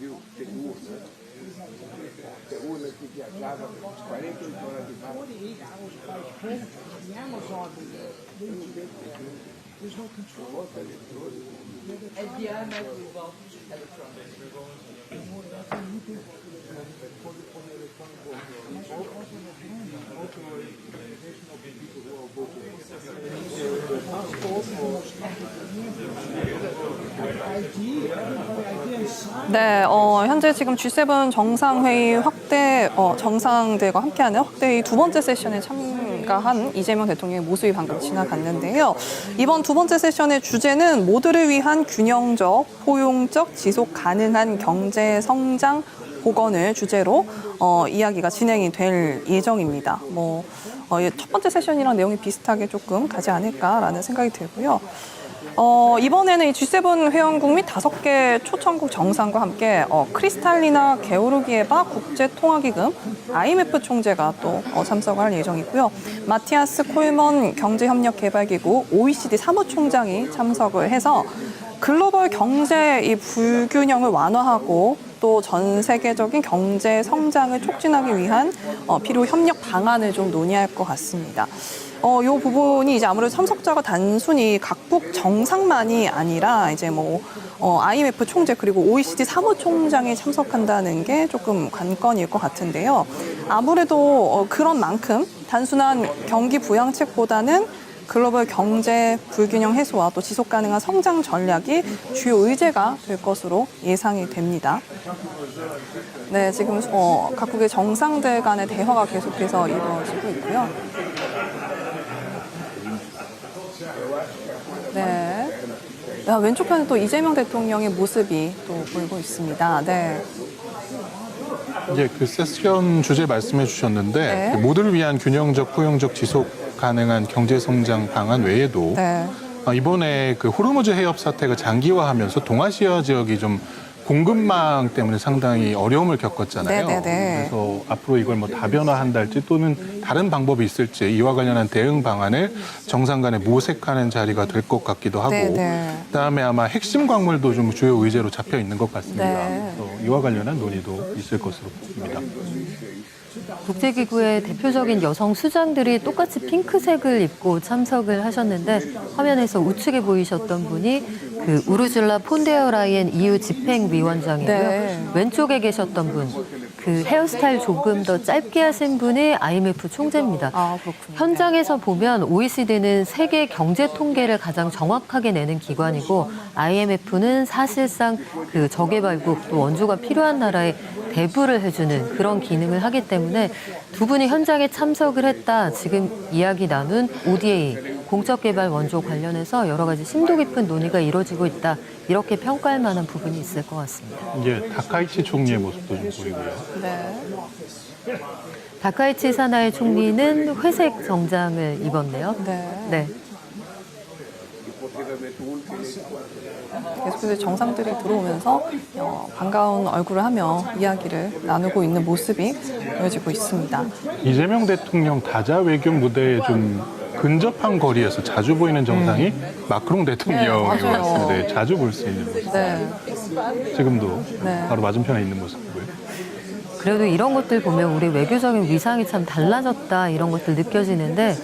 viu? Tem urna. Tem urna que viajava 48 horas de mar. And beyond that, we want electronics. 네, 현재 지금 G7 정상회의 정상들과 함께하는 확대회의 두 번째 세션에 참가한 이재명 대통령의 모습이 방금 지나갔는데요. 이번 두 번째 세션의 주제는 모두를 위한 균형적, 포용적, 지속 가능한 경제 성장 복원을 주제로 이야기가 진행이 될 예정입니다. 첫 번째 세션이랑 내용이 비슷하게 조금 가지 않을까라는 생각이 들고요. 이번에는 이 G7 회원국 및 5개 초청국 정상과 함께 크리스탈리나 게오르기에바 국제통화기금 IMF 총재가 또 참석할 예정이고요. 마티아스 콜먼 경제협력개발기구 OECD 사무총장이 참석을 해서 글로벌 경제 이 불균형을 완화하고 또 전 세계적인 경제 성장을 촉진하기 위한 필요 협력 방안을 좀 논의할 것 같습니다. 이 부분이 이제 아무래도 참석자가 단순히 각국 정상만이 아니라 이제 IMF 총재 그리고 OECD 사무총장이 참석한다는 게 조금 관건일 것 같은데요. 아무래도 그런 만큼 단순한 경기 부양책보다는 글로벌 경제 불균형 해소와 또 지속 가능한 성장 전략이 주요 의제가 될 것으로 예상이 됩니다. 네, 지금 각국의 정상들 간의 대화가 계속해서 이루어지고 있고요. 네. 왼쪽 편에 또 이재명 대통령의 모습이 또 보이고 있습니다. 네. 이제 그 세션 주제 말씀해 주셨는데 네. 모두를 위한 균형적, 포용적, 지속 가능한 경제 성장 방안 외에도 네. 이번에 그 호르무즈 해협 사태가 장기화하면서 동아시아 지역이 좀 공급망 때문에 상당히 어려움을 겪었잖아요. 네네네. 그래서 앞으로 이걸 다변화한달지 또는 다른 방법이 있을지 이와 관련한 대응 방안을 정상 간에 모색하는 자리가 될 것 같기도 하고 네네. 그다음에 아마 핵심 광물도 좀 주요 의제로 잡혀 있는 것 같습니다. 네. 그래서 이와 관련한 논의도 있을 것으로 보입니다. 국제기구의 대표적인 여성 수장들이 똑같이 핑크색을 입고 참석을 하셨는데 화면에서 우측에 보이셨던 분이 그 우르줄라 폰데어라이엔 EU 집행위원장이고요. 네. 왼쪽에 계셨던 분, 그 헤어스타일 조금 더 짧게 하신 분이 IMF 총재입니다. 아, 그렇군요. 현장에서 보면 OECD는 세계 경제 통계를 가장 정확하게 내는 기관이고 IMF는 사실상 그 저개발국 또 원조가 필요한 나라에 대부를 해주는 그런 기능을 하기 때문에 두 분이 현장에 참석을 했다. 지금 이야기 나눈 ODA, 공적개발 원조 관련해서 여러 가지 심도 깊은 논의가 이루어지고 있다. 이렇게 평가할 만한 부분이 있을 것 같습니다. 이제 다카이치 총리의 모습도 좀 보이고요. 네. 다카이치 사나이 총리는 회색 정장을 입었네요. 네. 네. 계속해서 정상들이 들어오면서 반가운 얼굴을 하며 이야기를 나누고 있는 모습이 보여지고 있습니다. 이재명 대통령 다자 외교 무대에 좀 근접한 거리에서 자주 보이는 정상이 마크롱 대통령인 것 맞아요. 같습니다. 네, 자주 볼 수 있는 모습. 네. 지금도 네. 바로 맞은편에 있는 모습이고요. 그래도 이런 것들 보면 우리 외교적인 위상이 참 달라졌다 이런 것들 느껴지는데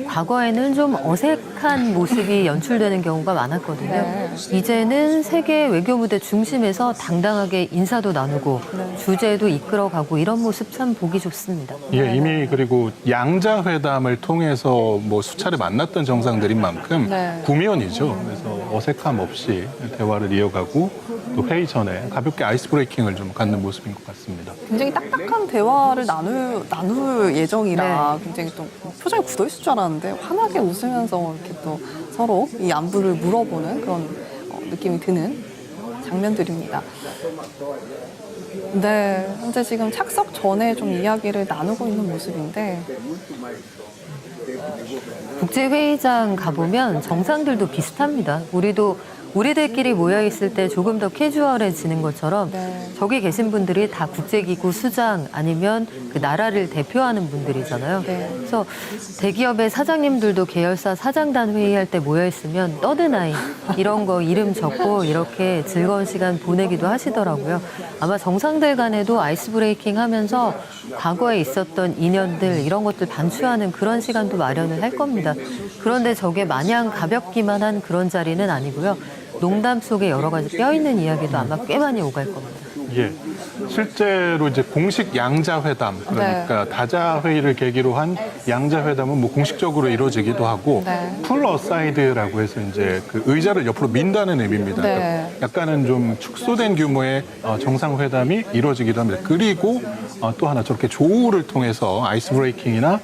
과거에는 좀 어색한 모습이 연출되는 경우가 많았거든요. 네. 이제는 세계 외교 무대 중심에서 당당하게 인사도 나누고 주제도 이끌어가고 이런 모습 참 보기 좋습니다. 예, 이미 그리고 양자 회담을 통해서 수차례 만났던 정상들인 만큼 네. 구면이죠. 그래서 어색함 없이 대화를 이어가고 또 회의 전에 가볍게 아이스 브레이킹을 좀 갖는 모습인 것 같습니다. 굉장히 딱딱한 대화를 나눌 예정이라 굉장히 또 표정이 굳어 있을 줄 알았는데 환하게 웃으면서 이렇게 또 서로 이 안부를 물어보는 그런 느낌이 드는 장면들입니다. 네, 현재 지금 착석 전에 좀 이야기를 나누고 있는 모습인데 국제회의장 가보면 정상들도 비슷합니다. 우리도 우리들끼리 모여 있을 때 조금 더 캐주얼해지는 것처럼 네. 저기 계신 분들이 다 국제기구 수장 아니면 그 나라를 대표하는 분들이잖아요. 네. 그래서 대기업의 사장님들도 계열사 사장단 회의할 때 모여 있으면 떠드나이 이런 거 이름 적고 이렇게 즐거운 시간 보내기도 하시더라고요. 아마 정상들 간에도 아이스 브레이킹 하면서 과거에 있었던 인연들 이런 것들 반추하는 그런 시간도 마련을 할 겁니다. 그런데 저게 마냥 가볍기만 한 그런 자리는 아니고요. 농담 속에 여러 가지 뼈있는 이야기도 아마 꽤 많이 오갈 겁니다. 예. 실제로 이제 공식 양자회담, 그러니까 다자회의를 계기로 한 양자회담은 뭐 공식적으로 이루어지기도 하고, 네. 풀 어사이드라고 해서 이제 그 의자를 옆으로 민다는 의미입니다. 네. 그러니까 약간은 좀 축소된 규모의 정상회담이 이루어지기도 합니다. 그리고 또 하나 저렇게 조우를 통해서 아이스 브레이킹이나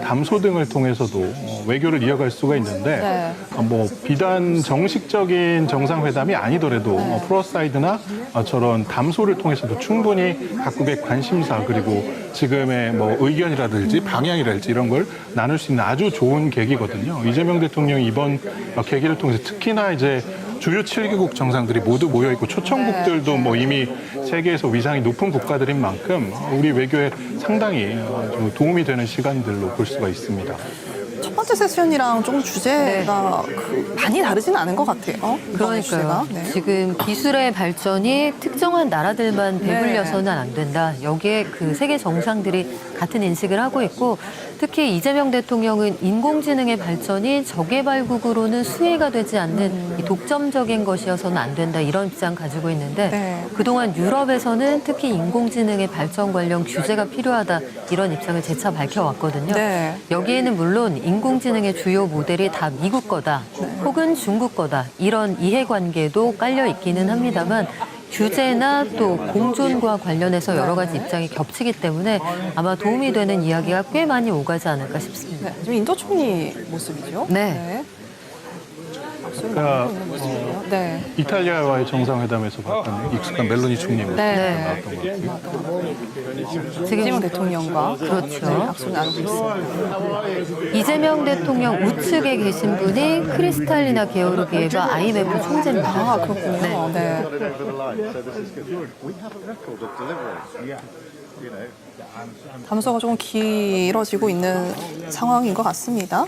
담소 등을 통해서도 외교를 이어갈 수가 있는데 네. 뭐 비단 정식적인 정상회담이 아니더라도 프로사이드나 저런 담소를 통해서도 충분히 각국의 관심사 그리고 지금의 뭐 의견이라든지 방향이랄지 이런 걸 나눌 수 있는 아주 좋은 계기거든요. 이재명 대통령이 이번 계기를 통해서 특히나 이제 주요 7개국 정상들이 모두 모여있고 초청국들도 뭐 이미 세계에서 위상이 높은 국가들인 만큼 우리 외교에 상당히 좀 도움이 되는 시간들로 볼 수가 있습니다. 첫 번째 세션이랑 조금 주제가 많이 다르지는 않은 것 같아요. 그러니까요. 네. 지금 기술의 발전이 특정한 나라들만 배불려서는 안 된다. 여기에 그 세계 정상들이 같은 인식을 하고 있고 특히 이재명 대통령은 인공지능의 발전이 저개발국으로는 수혜가 되지 않는 이 독점적인 것이어서는 안 된다. 이런 입장 가지고 있는데 네. 그동안 유럽에서는 특히 인공지능의 발전 관련 규제가 필요하다. 이런 입장을 재차 밝혀왔거든요. 네. 여기에는 물론 인공지능의 주요 모델이 다 미국 거다 혹은 중국 거다 이런 이해관계도 깔려 있기는 합니다만 규제나 또 공존과 관련해서 여러 가지 입장이 겹치기 때문에 아마 도움이 되는 이야기가 꽤 많이 오가지 않을까 싶습니다. 네. 지금 인도 총리 모습이죠. 네. 그러니까 네. 이탈리아와의 정상회담에서 봤던 익숙한 멜로니 총리입니다. 네. 나왔던 것 같아요. 이재명 대통령과 그렇죠. 약속을 나누고 있습니다. 이재명 대통령 우측에 계신 분이 크리스탈리나 게오르기에바 IMF 총재입니다. 아, 그렇군요. 네. 담소가 조금 길어지고 있는 상황인 것 같습니다.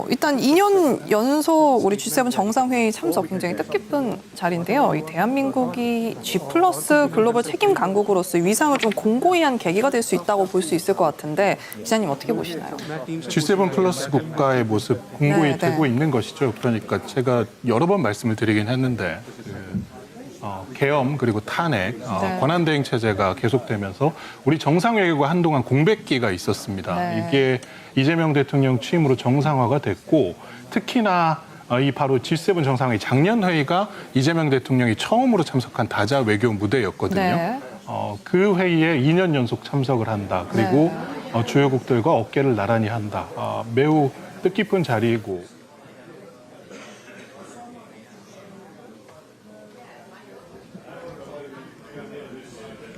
일단 2년 연속 우리 G7 정상회의 참석 굉장히 뜻깊은 자리인데요. 이 대한민국이 G+ 글로벌 책임 강국으로서 위상을 좀 공고히 한 계기가 될 수 있다고 볼 수 있을 것 같은데 기자님 어떻게 보시나요? G7 플러스 국가의 모습 공고히 네, 되고 네. 있는 것이죠. 그러니까 제가 여러 번 말씀을 드리긴 했는데 계엄 그리고 탄핵, 네. 권한대행 체제가 계속되면서 우리 정상회의가 한동안 공백기가 있었습니다. 네. 이게 이재명 대통령 취임으로 정상화가 됐고 특히나 이 바로 G7 정상회의 작년 회의가 이재명 대통령이 처음으로 참석한 다자 외교 무대였거든요. 네. 그 회의에 2년 연속 참석을 한다. 그리고 주요국들과 어깨를 나란히 한다. 매우 뜻깊은 자리이고